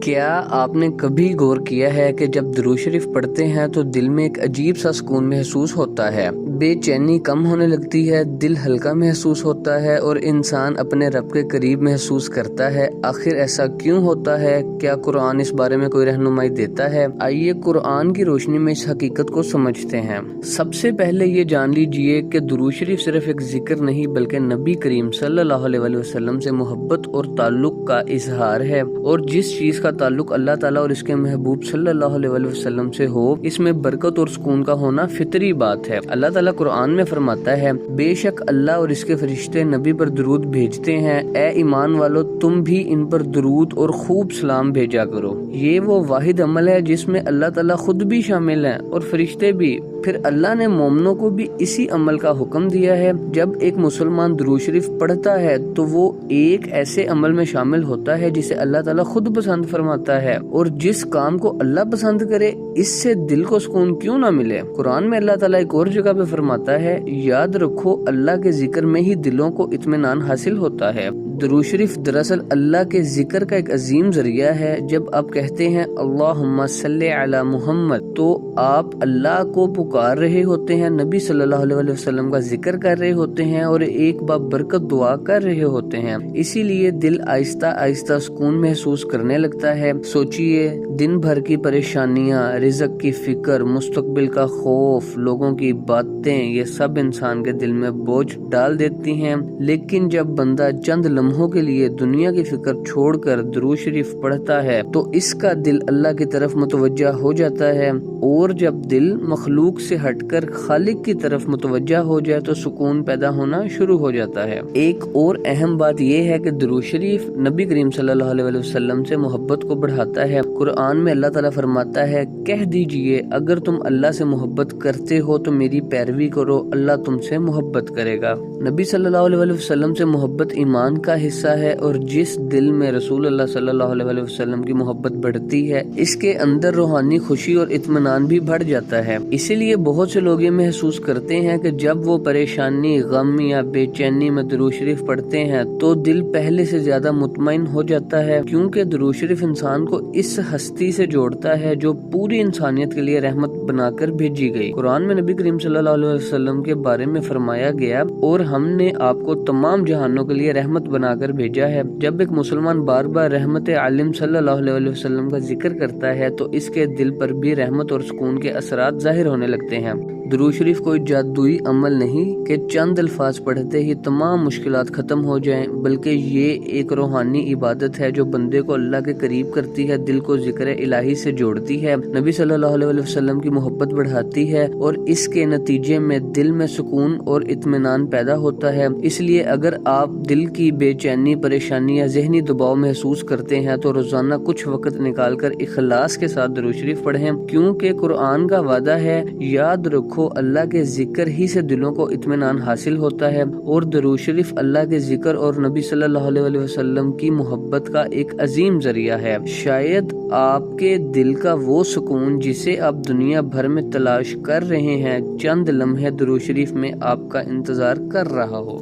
کیا آپ نے کبھی غور کیا ہے کہ جب درود شریف پڑھتے ہیں تو دل میں ایک عجیب سا سکون محسوس ہوتا ہے، بے چینی کم ہونے لگتی ہے، دل ہلکا محسوس ہوتا ہے اور انسان اپنے رب کے قریب محسوس کرتا ہے؟ آخر ایسا کیوں ہوتا ہے؟ کیا قرآن اس بارے میں کوئی رہنمائی دیتا ہے؟ آئیے قرآن کی روشنی میں اس حقیقت کو سمجھتے ہیں۔ سب سے پہلے یہ جان لیجئے کہ درود شریف صرف ایک ذکر نہیں بلکہ نبی کریم صلی اللہ علیہ وسلم سے محبت اور تعلق کا اظہار ہے، اور جس چیز کا تعلق اللہ تعالیٰ اور اس کے محبوب صلی اللہ علیہ وسلم سے ہو، اس میں برکت اور سکون کا ہونا فطری بات ہے۔ اللہ تعالیٰ قرآن میں فرماتا ہے، بے شک اللہ اور اس کے فرشتے نبی پر درود بھیجتے ہیں، اے ایمان والو تم بھی ان پر درود اور خوب سلام بھیجا کرو۔ یہ وہ واحد عمل ہے جس میں اللہ تعالیٰ خود بھی شامل ہیں اور فرشتے بھی۔ پھر اللہ نے مومنوں کو بھی اسی عمل کا حکم دیا ہے۔ جب ایک مسلمان درود شریف پڑھتا ہے تو وہ ایک ایسے عمل میں شامل ہوتا ہے جسے اللہ تعالیٰ خود پسند فرماتا ہے، اور جس کام کو اللہ پسند کرے اس سے دل کو سکون کیوں نہ ملے۔ قرآن میں اللہ تعالیٰ ایک اور جگہ پہ فرماتا ہے، یاد رکھو اللہ کے ذکر میں ہی دلوں کو اطمینان حاصل ہوتا ہے۔ درود شریف دراصل اللہ کے ذکر کا ایک عظیم ذریعہ ہے۔ جب آپ کہتے ہیں اللہم صلی علی محمد تو آپ اللہ کو پکار رہے ہوتے ہیں، نبی صلی اللہ علیہ وسلم کا ذکر کر رہے ہوتے ہیں اور ایک بابرکت دعا کر رہے ہوتے ہیں۔ اسی لیے دل آہستہ آہستہ سکون محسوس کرنے لگتا ہے۔ سوچئے، دن بھر کی پریشانیاں، رزق کی فکر، مستقبل کا خوف، لوگوں کی باتیں، یہ سب انسان کے دل میں بوجھ ڈال دیتی ہیں، لیکن جب بندہ چند لمحوں کے لیے دنیا کی فکر چھوڑ کر درود شریف پڑھتا ہے تو اس کا دل اللہ کی طرف متوجہ ہو جاتا ہے، اور جب دل مخلوق سے ہٹ کر خالق کی طرف متوجہ ہو جائے تو سکون پیدا ہونا شروع ہو جاتا ہے۔ ایک اور اہم بات یہ ہے کہ درود شریف نبی کریم صلی اللہ علیہ وسلم سے محبت کو بڑھاتا ہے۔ قرآن میں اللہ تعالیٰ فرماتا ہے، کہہ دیجئے اگر تم اللہ سے محبت کرتے ہو تو میری پیروی کرو، اللہ تم سے محبت کرے گا۔ نبی صلی اللہ علیہ وسلم سے محبت ایمان کا حصہ ہے، اور جس دل میں رسول اللہ صلی اللہ علیہ وسلم کی محبت بڑھتی ہے اس کے اندر روحانی خوشی اور اطمینان بھی بڑھ جاتا ہے۔ اسی لیے بہت سے لوگ یہ محسوس کرتے ہیں کہ جب وہ پریشانی، غم یا بے چینی میں درود شریف پڑھتے ہیں تو دل پہلے سے زیادہ مطمئن ہو جاتا ہے، کیونکہ درود شریف انسان کو اس ہستی سے جوڑتا ہے جو پوری انسانیت کے لیے رحمت بنا کر بھیجی گئی۔ قرآن میں نبی کریم صلی اللہ علیہ وسلم کے بارے میں فرمایا گیا، اور ہم نے آپ کو تمام جہانوں کے لیے رحمت بنا کر بھیجا ہے۔ جب ایک مسلمان بار بار رحمت عالم صلی اللہ علیہ وسلم کا ذکر کرتا ہے تو اس کے دل پر بھی رحمت اور سکون کے اثرات ظاہر ہونے لگتے ہیں۔ درود شریف کوئی جادوئی عمل نہیں کہ چند الفاظ پڑھتے ہی تمام مشکلات ختم ہو جائیں، بلکہ یہ ایک روحانی عبادت ہے جو بندے کو اللہ کے قریب کرتی ہے، دل کو ذکر الہی سے جوڑتی ہے، نبی صلی اللہ علیہ وسلم کی محبت بڑھاتی ہے، اور اس کے نتیجے میں دل میں سکون اور اطمینان پیدا ہوتا ہے۔ اس لیے اگر آپ دل کی بے چینی، پریشانی یا ذہنی دباؤ محسوس کرتے ہیں تو روزانہ کچھ وقت نکال کر اخلاص کے ساتھ درود شریف پڑھیں، کیونکہ قرآن کا وعدہ ہے، یاد رکھو اللہ کے ذکر ہی سے دلوں کو اطمینان حاصل ہوتا ہے، اور درود شریف اللہ کے ذکر اور نبی صلی اللہ علیہ وسلم کی محبت کا ایک عظیم ذریعہ ہے۔ شاید آپ کے دل کا وہ سکون جسے آپ دنیا بھر میں تلاش کر رہے ہیں چند لمحے درود شریف میں آپ کا انتظار کر رہا ہو۔